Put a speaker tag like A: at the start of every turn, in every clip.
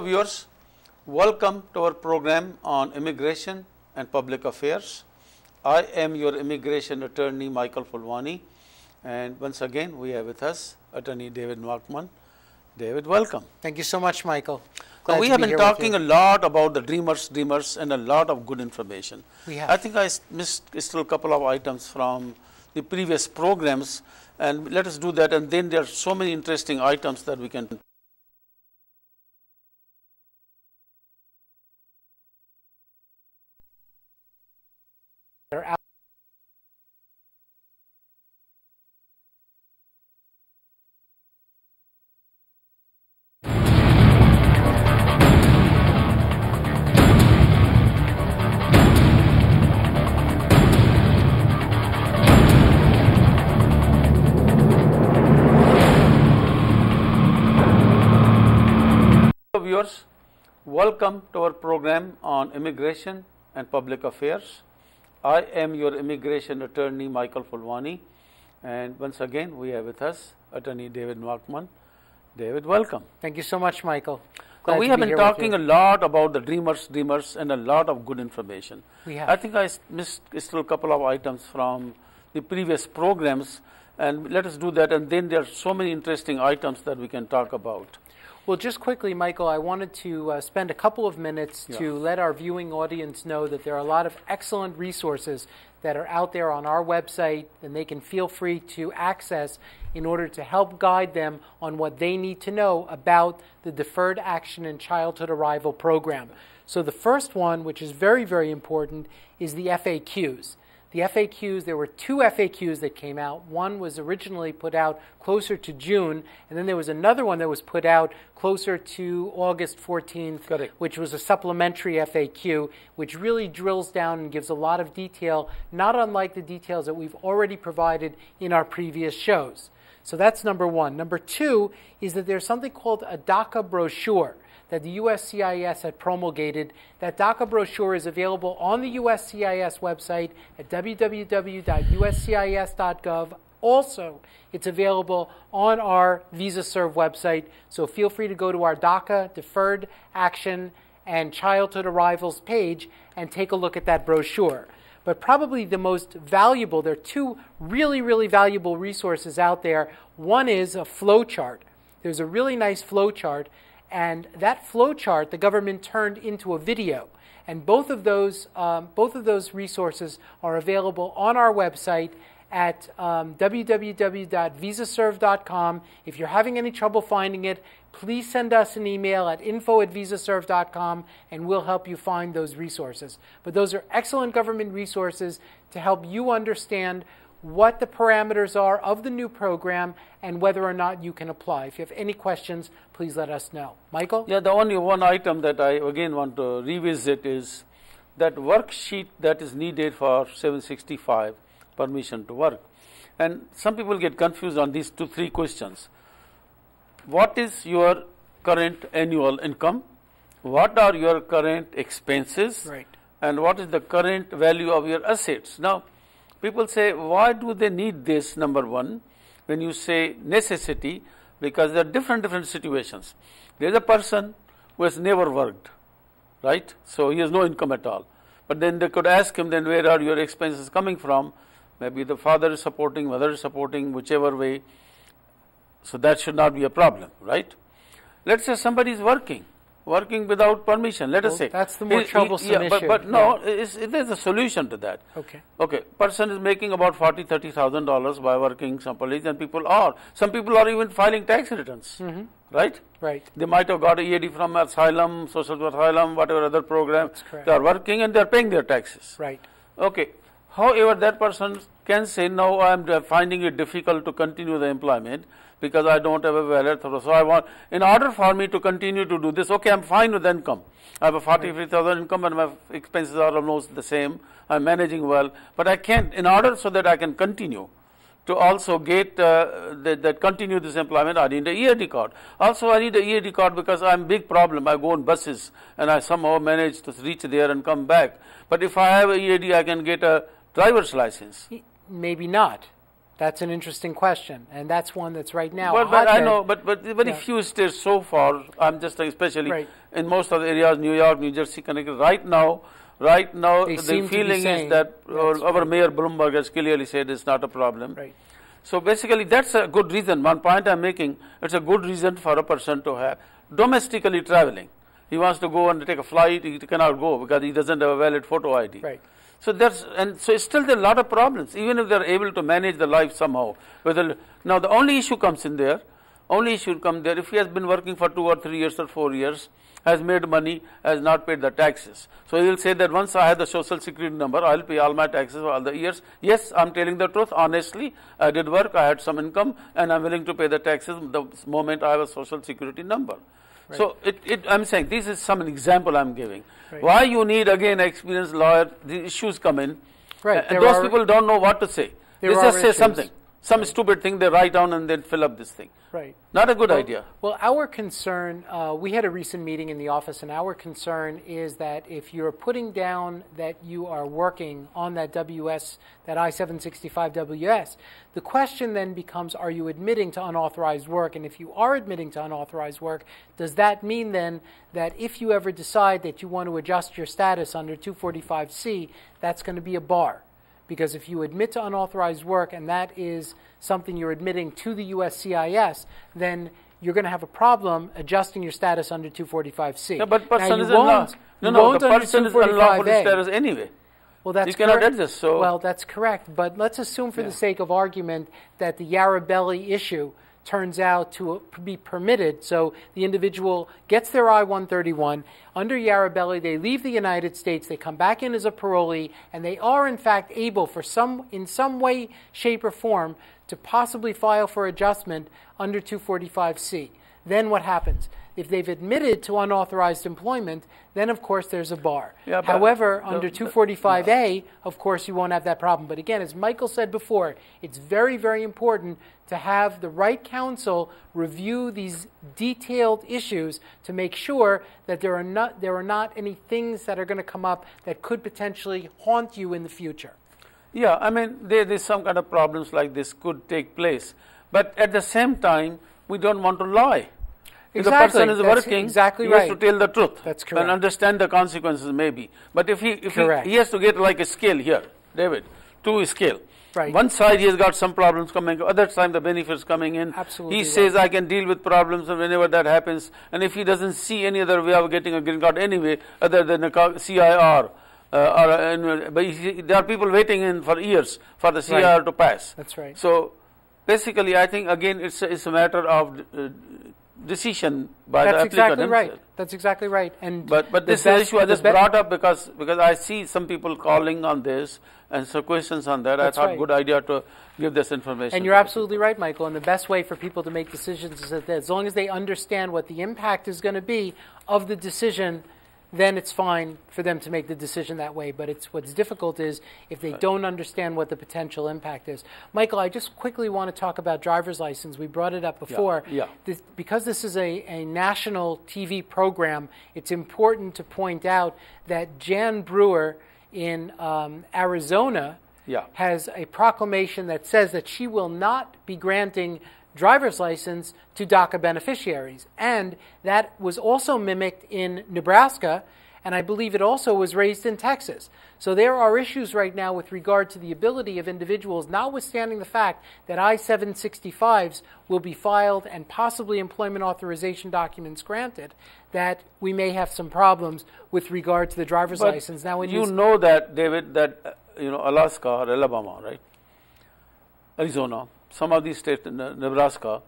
A: Viewers, welcome to our program on immigration and public affairs. I am your immigration attorney Michael Fulwani, and once again we have with us Attorney David Markman. David, welcome.
B: Thank you so much, Michael.
A: We have been talking a lot about the dreamers, and a lot of good information.
B: We have.
A: I think I missed still a couple of items from the previous programs, and let us do that. And then there are so many interesting items that we can. Viewers, welcome to our program on immigration and public affairs. I am your immigration attorney Michael Fulwani, and once again we have with us Attorney David Markman. David, welcome.
B: Thank you so much, Michael.
A: We have been talking a lot about the dreamers, and a lot of good information.
B: We have.
A: I think I missed still a couple of items from the previous programs, and let us do that. And then there are so many interesting items that we can talk about.
B: Well, just quickly, Michael, I wanted to spend a couple of minutes to let our viewing audience know that there are a lot of excellent resources that are out there on our website, and they can feel free to access in order to help guide them on what they need to know about the Deferred Action and Childhood Arrival Program. So the first one, which is very, very important, is the FAQs. The FAQs, there were two FAQs that came out. One was originally put out closer to June, and then there was another one that was put out closer to August 14th,
A: Correct.
B: which was a supplementary FAQ, which really drills down and gives a lot of detail, not unlike the details that we've already provided in our previous shows. So that's number one. Number two is that there's something called a DACA Brochure that the USCIS had promulgated. That DACA brochure is available on the USCIS website at www.uscis.gov. Also, it's available on our VisaServe website, so feel free to go to our DACA Deferred Action and Childhood Arrivals page and take a look at that brochure. But probably the most valuable, there are two really, really valuable resources out there. One is a flow chart. There's a really nice flow chart, and that flow chart the government turned into a video. And both of those resources are available on our website at www.visaserve.com. If you're having any trouble finding it, please send us an email at info@visaserve.com, and we'll help you find those resources. But those are excellent government resources to help you understand what the parameters are of the new program and whether or not you can apply. If you have any questions, please let us know. Michael?
A: Yeah, the only one item that I again want to revisit is that worksheet that is needed for 765, permission to work. And some people get confused on these three questions. What is your current annual income? What are your current expenses?
B: Right.
A: And what is the current value of your assets? Now, people say, why do they need this, number one, when you say necessity? Because there are different situations. There is a person who has never worked, right? So he has no income at all. But then they could ask him, then where are your expenses coming from? Maybe the father is supporting, mother is supporting, whichever way. So that should not be a problem, right? Let's say somebody is working without permission, let us say.
B: That's the more troublesome issue.
A: But no, there's a solution to that.
B: Okay.
A: Okay, person is making about $40,000-$30,000 by working someplace, and some people are even filing tax returns, right?
B: Right.
A: They might have got a EAD from asylum, social asylum, whatever other program.
B: That's correct.
A: They are working and they are paying their taxes.
B: Right.
A: Okay. However, that person can say, no, I am finding it difficult to continue the employment because I don't have a valid authority. So I want, in order for me to continue to do this, okay, I'm fine with income. I have a 43,000 income and my expenses are almost the same. I'm managing well, but I can't, in order so that I can continue to also get that continue this employment, I need a EAD card. Also, I need a EAD card because I'm big problem. I go on buses and I somehow manage to reach there and come back. But if I have a EAD, I can get a driver's license.
B: Maybe not. That's an interesting question, and that's one that's right now.
A: But I know, but very few states so far. I'm just saying, especially in most of the areas, New York, New Jersey, Connecticut. Right now, the feeling is that our Mayor Bloomberg has clearly said it's not a problem.
B: Right.
A: So basically, that's a good reason. One point I'm making: it's a good reason for a person to have domestically traveling. He wants to go and take a flight. He cannot go because he doesn't have a valid photo ID.
B: Right.
A: So so still there are a lot of problems, even if they're able to manage the life somehow. Now the only issue comes in there, if he has been working for 2 or 3 years or 4 years, has made money, has not paid the taxes. So he will say that once I have the social security number, I'll pay all my taxes for all the years. Yes, I'm telling the truth, honestly, I did work, I had some income, and I'm willing to pay the taxes the moment I have a social security number. Right. So I'm saying this is some example I'm giving. Right. Why you need again an experienced lawyer? The issues come in, and those people don't know what to say. They just say something, some stupid thing they write down and then fill up this thing.
B: Right.
A: Not a good idea.
B: Well, our concern, we had a recent meeting in the office, and our concern is that if you're putting down that you are working on that WS, that I-765 WS, the question then becomes, are you admitting to unauthorized work? And if you are admitting to unauthorized work, does that mean then that if you ever decide that you want to adjust your status under 245C, that's going to be a bar? Because if you admit to unauthorized work and that is something you're admitting to the USCIS, then you're going to have a problem adjusting your status under 245C.
A: No, but person is the person is unlawful status anyway.
B: Well, that's
A: you cannot adjust. So
B: well, that's correct. But let's assume for the sake of argument that the Yarrabelli issue turns out to be permitted. So the individual gets their I-131. Under Yarrabelli, they leave the United States, they come back in as a parolee, and they are in fact able in some way, shape, or form to possibly file for adjustment under 245C. Then what happens? If they've admitted to unauthorized employment, then of course there's a bar. Yeah, however, under 245A, of course you won't have that problem. But again, as Michael said before, it's very, very important to have the right counsel review these detailed issues to make sure that there are not any things that are going to come up that could potentially haunt you in the future.
A: Yeah, I mean, there's some kind of problems like this could take place. But at the same time, we don't want to lie. If the person is working, he has to tell the truth.
B: That's correct.
A: And understand the consequences maybe. But if he has to get like a scale here, David, to scale.
B: Right.
A: One side he has got some problems coming, other side the benefits coming in.
B: Absolutely.
A: He says I can deal with problems whenever that happens. And if he doesn't see any other way of getting a green card anyway, other than a CIR, but there are people waiting in for years for the CIR to pass.
B: That's right.
A: So basically, I think again it's a matter of decision by the applicant.
B: That's exactly right. That's exactly right. And
A: but this issue I just brought up because I see some people calling on this and so questions on that. I thought good idea to give this information.
B: And you're absolutely right, Michael. And the best way for people to make decisions is that as long as they understand what the impact is going to be of the decision, then it's fine for them to make the decision that way. But what's difficult is if they don't understand what the potential impact is. Michael, I just quickly want to talk about driver's license. We brought it up before.
A: Yeah.
B: Because this is a national TV program, it's important to point out that Jan Brewer in Arizona has a proclamation that says that she will not be granting driver's license to DACA beneficiaries. And that was also mimicked in Nebraska, and I believe it also was raised in Texas. So there are issues right now with regard to the ability of individuals, notwithstanding the fact that I-765s will be filed and possibly employment authorization documents granted, that we may have some problems with regard to the driver's license. Now, when
A: you know that, David, that Alaska or Alabama, right? Arizona, some of these states, Nebraska,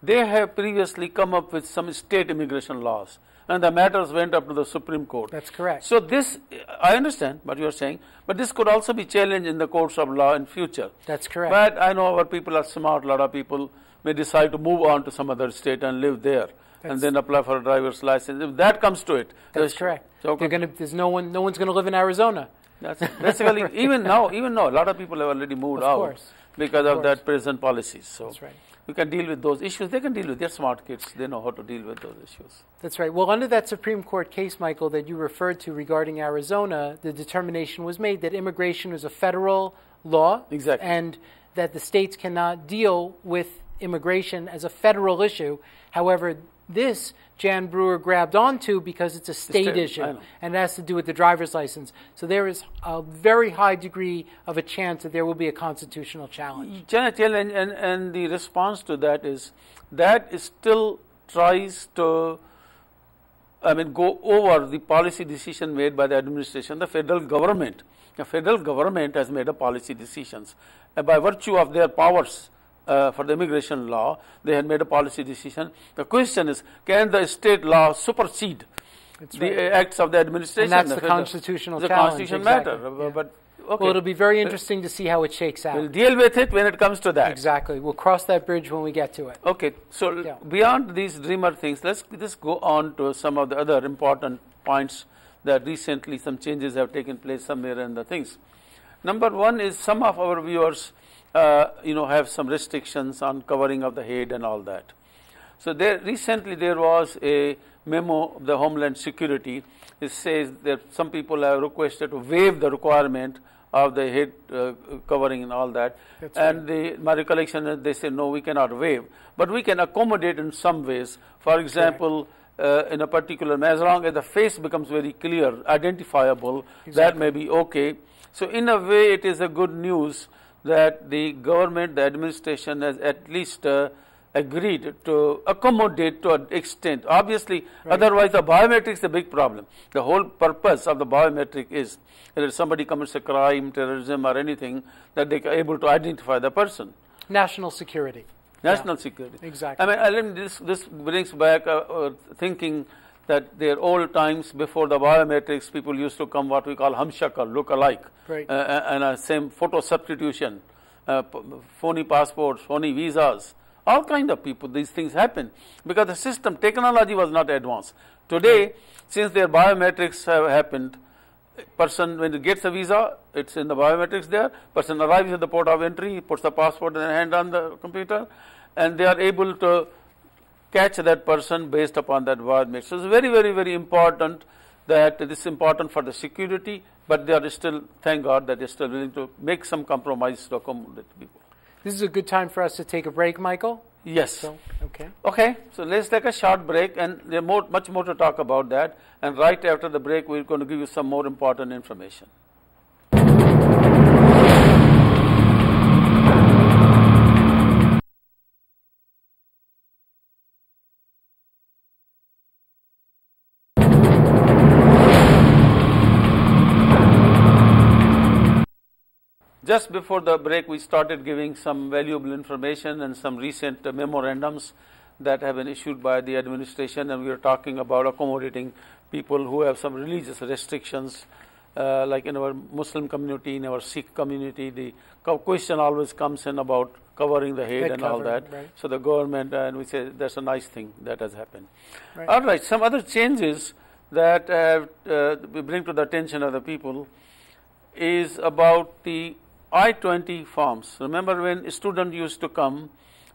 A: they have previously come up with some state immigration laws, and the matters went up to the Supreme Court.
B: That's correct.
A: So this, I understand what you are saying, but this could also be challenged in the courts of law in future.
B: That's correct.
A: But I know our people are smart. A lot of people may decide to move on to some other state and live there, and then apply for a driver's license. If that comes to it,
B: that's correct. So there's no one's going to live in Arizona.
A: That's basically even now, a lot of people have already moved out because of that present policies. So
B: that's right.
A: We can deal with those issues. They can deal with. They're smart kids. They know how to deal with those issues.
B: That's right. Well, under that Supreme Court case, Michael, that you referred to regarding Arizona, the determination was made that immigration is a federal law.
A: Exactly.
B: And that the states cannot deal with immigration as a federal issue. However, this Jan Brewer grabbed onto because it's a state issue, and it has to do with the driver's license. So there is a very high degree of a chance that there will be a constitutional challenge.
A: And the response to that is still tries to, go over the policy decision made by the administration, the federal government. The federal government has made a policy decisions. And by virtue of their powers for the immigration law, they had made a policy decision. The question is, can the state law supersede the acts of the administration?
B: And that's the constitutional challenge.
A: The constitutional matter. But, okay.
B: Well, it'll be very interesting to see how it shakes out.
A: We'll deal with it when it comes to that.
B: Exactly. We'll cross that bridge when we get to it.
A: Okay. So beyond these dreamer things, let's just go on to some of the other important points that recently some changes have taken place somewhere in the things. Number one is some of our viewers have some restrictions on covering of the head and all that. So recently there was a memo of the Homeland Security. It says that some people have requested to waive the requirement of the head covering and all that.
B: That's
A: and right. My recollection is they say, no, we cannot waive. But we can accommodate in some ways. For example, in a particular, as long as the face becomes very clear, identifiable, that may be okay. So in a way, it is a good news that the government, the administration has at least agreed to accommodate to an extent. Obviously, otherwise the biometric is a big problem. The whole purpose of the biometric is that if somebody commits a crime, terrorism or anything, that they are able to identify the person.
B: National security.
A: National security.
B: Exactly.
A: This brings back thinking that their old times before the biometrics, people used to come what we call humshakal, look alike, and same photo substitution, phony passports, phony visas, all kind of people. These things happen because the system, technology was not advanced. Today, since their biometrics have happened, person when he gets a visa, it's in the biometrics there. Person arrives at the port of entry, puts the passport and hand on the computer, and they are able to catch that person based upon that biometrics. So it's very, very, very important that this is important for the security, but they are still, thank God, that they're still willing to make some compromise to accommodate people.
B: This is a good time for us to take a break, Michael.
A: Yes.
B: Okay.
A: Okay. So let's take a short break, and there's much more to talk about that. And right after the break, we're going to give you some more important information. Just before the break, we started giving some valuable information and some recent memorandums that have been issued by the administration, and we are talking about accommodating people who have some religious restrictions, like in our Muslim community, in our Sikh community. The question always comes in about covering the head and all that.
B: Right.
A: So the government, and we say that's a nice thing that has happened. Right. All right, some other changes that we bring to the attention of the people is about the I-20 forms. Remember when a student used to come,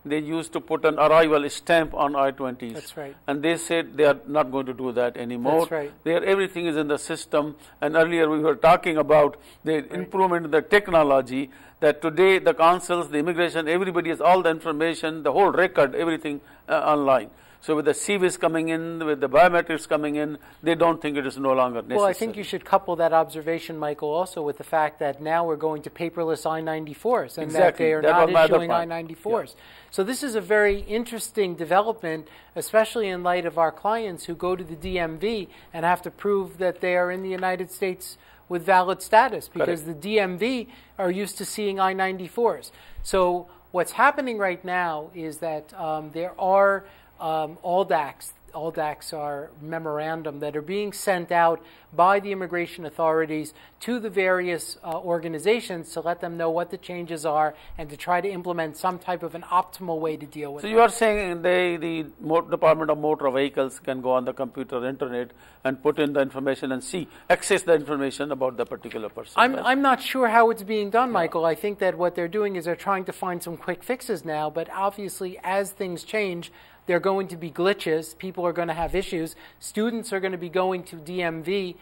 A: they used to put an arrival stamp on I-20s.
B: That's right.
A: And they said they are not going to do that anymore.
B: That's right.
A: Everything is in the system. And earlier we were talking about the improvement in the technology, that today the consuls, the immigration, everybody has all the information, the whole record, everything online. So with the CVs coming in, with the biometrics coming in, they don't think it is no longer necessary.
B: Well, I think you should couple that observation, Michael, also with the fact that now we're going to paperless I-94s and that they are not issuing I-94s. Yeah. So this is a very interesting development, especially in light of our clients who go to the DMV and have to prove that they are in the United States with valid status, because the DMV are used to seeing I-94s. So what's happening right now is that there are all DACs are memorandum that are being sent out by the immigration authorities to the various organizations to let them know what the changes are and to try to implement some type of an optimal way to deal with it.
A: So you are saying the Department of Motor Vehicles can go on the computer, internet, and put in the information and access the information about the particular person.
B: I'm not sure how it's being done, Michael. I think that what they're doing is they're trying to find some quick fixes now, but obviously as things change, there are going to be glitches. People are going to have issues. Students are going to be going to DMV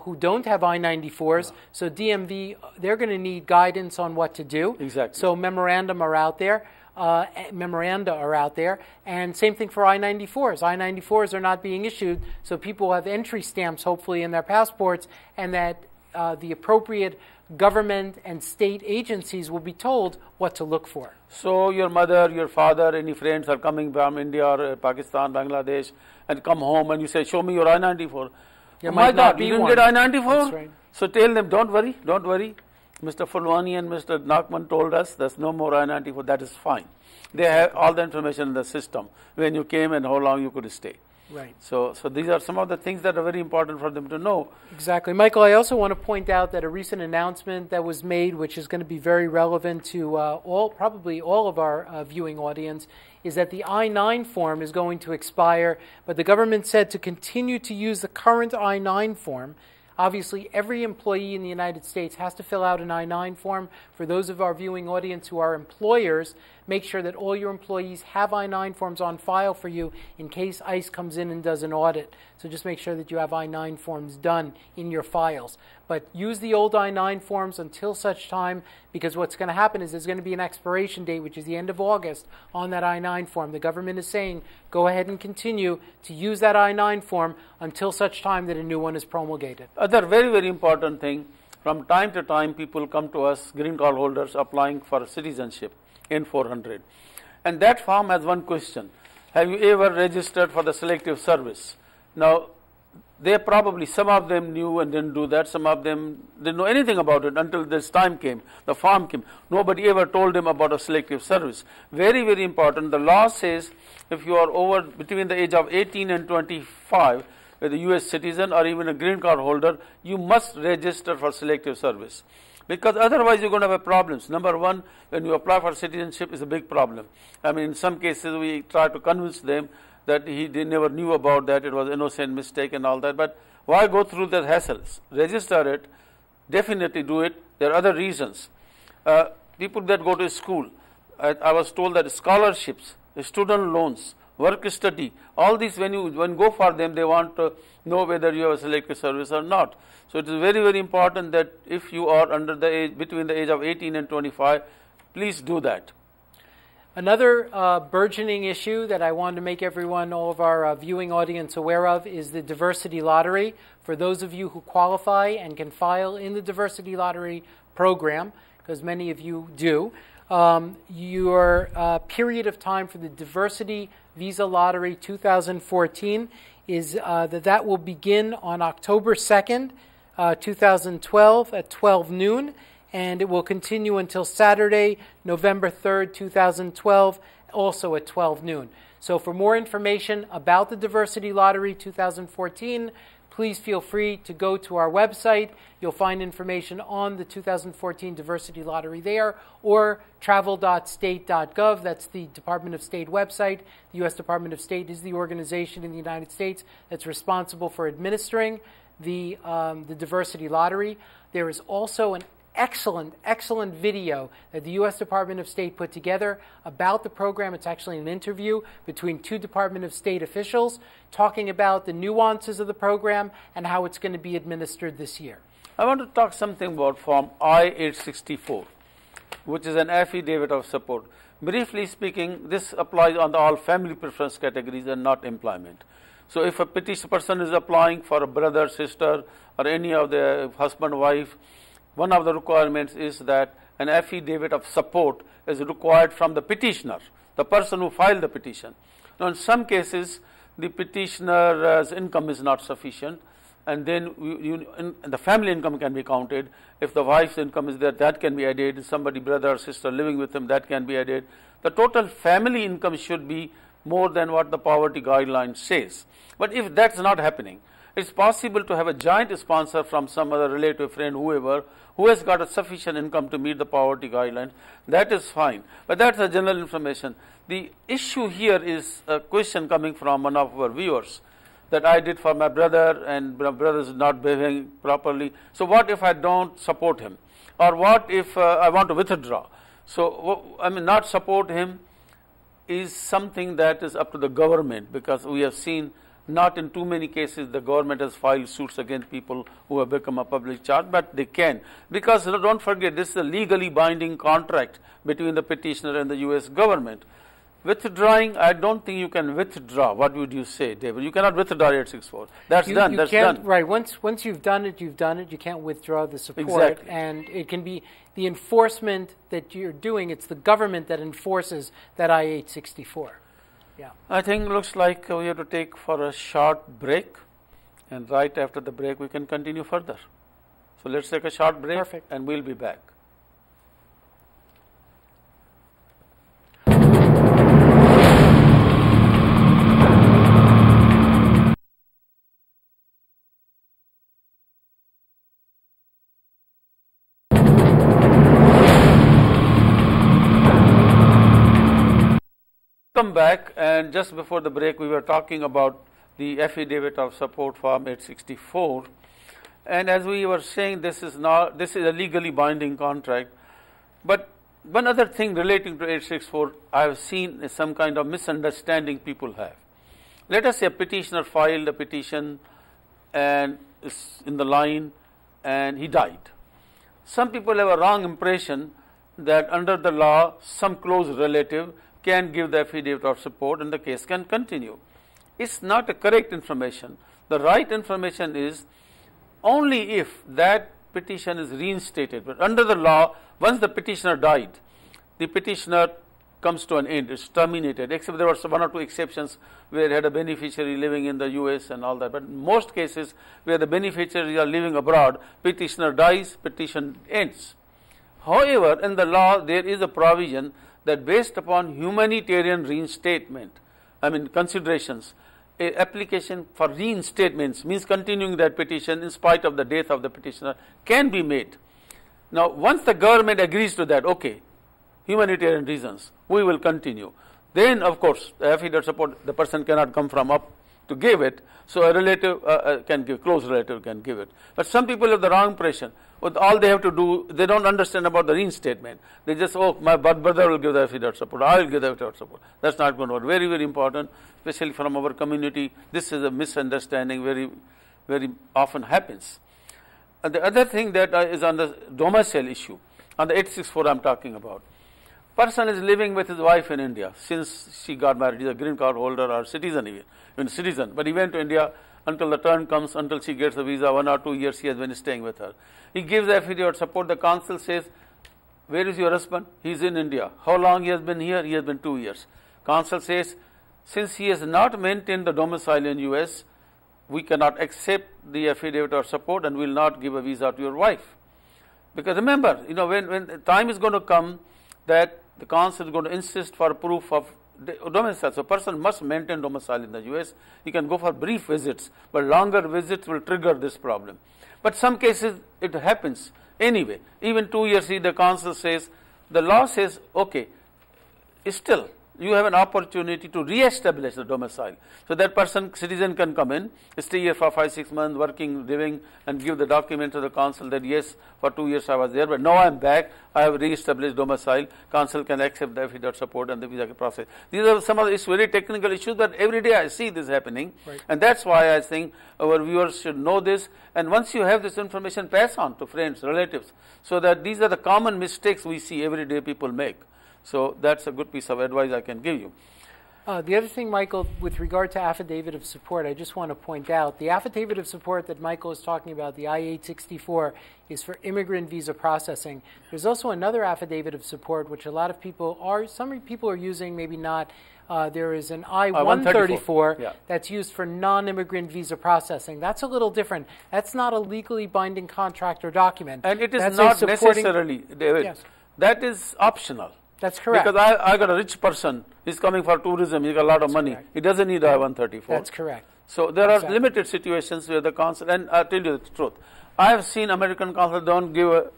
B: who don't have I-94s. So DMV, they're going to need guidance on what to do.
A: Exactly.
B: So memoranda are out there, and same thing for I-94s. I-94s are not being issued, so people will have entry stamps, hopefully, in their passports, and that the appropriate government and state agencies will be told what to look for.
A: So your mother, your father, any friends are coming from India or Pakistan, Bangladesh, and come home and you say, show me your I-94.
B: There
A: Oh
B: might
A: my
B: not
A: God,
B: be
A: you didn't
B: one.
A: get I-94?
B: That's right.
A: So tell them, don't worry, don't worry. Mr. Fulwani and Mr. Nachman told us there's no more I-94, that is fine. They have all the information in the system, when you came and how long you could stay.
B: Right.
A: So these are some of the things that are very important for them to know.
B: Exactly. Michael, I also want to point out that a recent announcement that was made, which is going to be very relevant to probably all of our viewing audience, is that the I-9 form is going to expire, but the government said to continue to use the current I-9 form. Obviously, every employee in the United States has to fill out an I-9 form. For those of our viewing audience who are employers, make sure that all your employees have I-9 forms on file for you in case ICE comes in and does an audit. So just make sure that you have I-9 forms done in your files. But use the old I-9 forms until such time, because what's going to happen is there's going to be an expiration date, which is the end of August, on that I-9 form. The government is saying, go ahead and continue to use that I-9 form until such time that a new one is promulgated.
A: Other very, very important thing, from time to time people come to us, green card holders applying for citizenship, N-400. And that form has one question. Have you ever registered for the Selective service? Now, they probably, some of them knew and didn't do that. Some of them didn't know anything about it until this time came, the form came. Nobody ever told them about a Selective service. Very, very important. The law says if you are over between the age of 18 and 25, with a U.S. citizen or even a green card holder, you must register for Selective service. Because otherwise you're going to have problems. Number one, when you apply for citizenship, is a big problem. I mean, in some cases we try to convince them that they never knew about that, it was innocent mistake and all that. But why go through the hassles? Register it, definitely do it. There are other reasons. People that go to school, I was told that scholarships, student loans, work study, all these when you go for them, they want to know whether you have a Selective service or not. So it is very, very important that if you are under the age, between the age of 18 and 25, please do that.
B: Another burgeoning issue that I wanted to make everyone, all of our viewing audience aware of, is the diversity lottery. For those of you who qualify and can file in the diversity lottery program, because many of you do, your period of time for the Diversity Visa Lottery 2014 is that will begin on October 2nd, 2012 at 12 noon. And it will continue until Saturday, November 3rd, 2012, also at 12 noon. So for more information about the Diversity Lottery 2014, please feel free to go to our website. You'll find information on the 2014 Diversity Lottery there, or travel.state.gov. That's the Department of State website. The U.S. Department of State is the organization in the United States that's responsible for administering the Diversity Lottery. There is also an excellent video that the U.S. Department of State put together about the program. It's actually an interview between two Department of State officials talking about the nuances of the program and how it's going to be administered this year.
A: I want to talk something about Form I-864, which is an Affidavit of Support. Briefly speaking, this applies on all family preference categories and not employment. So if a petition person is applying for a brother, sister, or any of the husband, wife, one of the requirements is that an affidavit of support is required from the petitioner, the person who filed the petition. Now, in some cases, the petitioner's income is not sufficient, and then the family income can be counted. If the wife's income is there, that can be added. Somebody, brother or sister living with him, that can be added. The total family income should be more than what the poverty guideline says. But if that's not happening, it's possible to have a joint sponsor from some other relative, friend, whoever, who has got a sufficient income to meet the poverty guidelines. That is fine. But that's a general information. The issue here is a question coming from one of our viewers that I did for my brother, and my brother is not behaving properly. So what if I don't support him? Or what if I want to withdraw? So, I mean, not support him. is something that is up to the government, because we have seen not in too many cases the government has filed suits against people who have become a public charge, but they can, because don't forget, this is a legally binding contract between the petitioner and the US government. Withdrawing, I don't think you can withdraw. What would you say, David? You cannot withdraw 864. That's done. That's done.
B: Right. Once you've done it, you've done it. You can't withdraw the support.
A: Exactly.
B: And it can be the enforcement that you're doing. It's the government that enforces that I-864. Yeah.
A: I think it looks like we have to take for a short break, and right after the break we can continue further. So let's take a short break.
B: Perfect.
A: And we'll be back. Welcome back, and just before the break we were talking about the Affidavit of Support Form 864, and as we were saying, this is a legally binding contract. But one other thing relating to 864 I have seen is some kind of misunderstanding people have. Let us say a petitioner filed a petition and is in the line and he died. Some people have a wrong impression that under the law some close relative can give the affidavit of support and the case can continue. It's not a correct information. The right information is only if that petition is reinstated. But under the law, once the petitioner died, the petitioner comes to an end, it's terminated, except there were one or two exceptions where it had a beneficiary living in the US and all that. But in most cases where the beneficiaries are living abroad, petitioner dies, petition ends. However, in the law there is a provision that based upon humanitarian reinstatement, considerations, a application for reinstatements, means continuing that petition in spite of the death of the petitioner, can be made. Now, once the government agrees to that, okay, humanitarian reasons, we will continue. Then, of course, the affidavit of support, the person cannot come from up to give it, so a relative can give, close relative can give it. But some people have the wrong impression. All they have to do, they don't understand about the reinstatement. They just, oh, my brother will give the affidavit of support, I will give the affidavit of support. That's not going to work. Very, very important, especially from our community. This is a misunderstanding, very, very often happens. And the other thing that is on the domicile issue, on the 864 I'm talking about. Person is living with his wife in India since she got married. He's a green card holder or citizen even, citizen. But he went to India until the turn comes, until she gets a visa. 1 or 2 years he has been staying with her. He gives the affidavit of support. The consul says, where is your husband? He's in India. How long he has been here? He has been 2 years. Consul says, since he has not maintained the domicile in US, we cannot accept the affidavit of support and will not give a visa to your wife. Because remember, when time is going to come that the consul is going to insist for proof of domicile. So, person must maintain domicile in the US. He can go for brief visits, but longer visits will trigger this problem. But some cases it happens anyway. Even 2 years, the consul says, the law says, okay, still you have an opportunity to re-establish the domicile. So that person, citizen, can come in, stay here for 5-6 months, working, living, and give the document to the consul that yes, for 2 years I was there, but now I am back, I have re-established domicile. Consul can accept the affidavit of support and the visa process. These are some of the very technical issues, but every day I see this happening, right. And that's why I think our viewers should know this. And once you have this information, pass on to friends, relatives, so that these are the common mistakes we see every day people make. So that's a good piece of advice I can give you.
B: The other thing, Michael, with regard to affidavit of support, I just want to point out the affidavit of support that Michael is talking about, the I-864, is for immigrant visa processing. There's also another affidavit of support, which a lot of people are, some people are using, maybe not. There is an I-134 that's used for non-immigrant visa processing. That's a little different. That's not a legally binding contract or document.
A: And it is not necessarily, David, yes. That is optional.
B: That's correct.
A: Because I got a rich person, he's coming for tourism, he got a lot of money. Correct. He doesn't need I-134.
B: That's correct.
A: So there are limited situations where the consul, and I'll tell you the truth, I have seen American consul don't give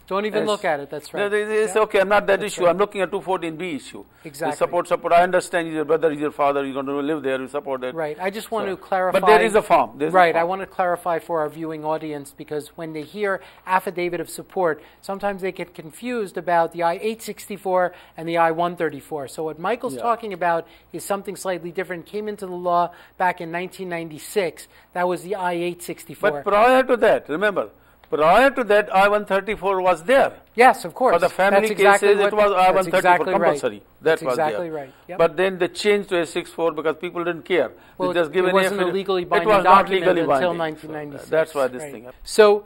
B: Don't even look at it. That's right.
A: It's okay. I'm not that issue. Right. I'm looking at 214B issue.
B: Exactly.
A: Support. I understand your brother, your father. You're going to live there. You support it.
B: Right. I just want to clarify.
A: But there is a form.
B: Right. I want to clarify for our viewing audience, because when they hear affidavit of support, sometimes they get confused about the I-864 and the I-134. So what Michael's talking about is something slightly different. Came into the law back in 1996. That was the I-864.
A: But prior to that, remember, prior to that, I-134 was there.
B: Yes, of course.
A: For the family cases, it was I-134 compulsory.
B: Right.
A: That was
B: exactly
A: there.
B: Right. Yep.
A: But then they changed to A64 because people didn't care.
B: Well,
A: just
B: it wasn't a legally binding document until 1996.
A: So that's why this thing happened.
B: So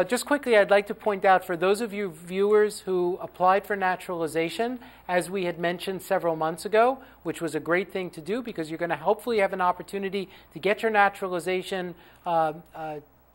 B: just quickly, I'd like to point out for those of you viewers who applied for naturalization, as we had mentioned several months ago, which was a great thing to do because you're going to hopefully have an opportunity to get your naturalization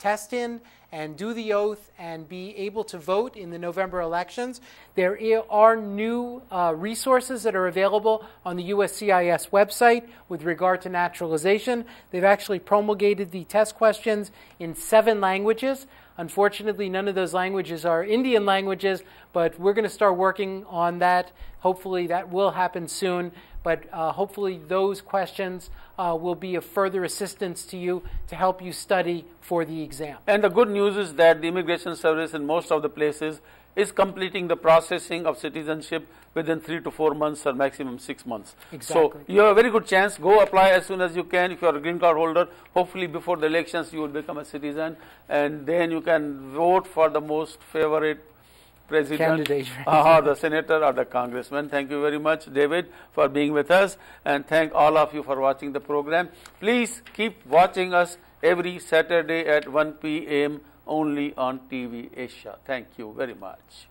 B: test in and do the oath and be able to vote in the November elections. There are new resources that are available on the USCIS website with regard to naturalization. They've actually promulgated the test questions in 7 languages. Unfortunately, none of those languages are Indian languages, but we're going to start working on that. Hopefully that will happen soon, but hopefully those questions will be of further assistance to you to help you study for the exam.
A: And the good news is that the Immigration Service in most of the places is completing the processing of citizenship within 3 to 4 months or maximum 6 months.
B: Exactly.
A: So you have a very good chance. Go apply as soon as you can. If you are a green card holder, hopefully before the elections you will become a citizen, and then you can vote for the most favorite president, or the senator or the congressman. Thank you very much, David, for being with us, and thank all of you for watching the program. Please keep watching us every Saturday at 1 p.m. only on TV Asia. Thank you very much.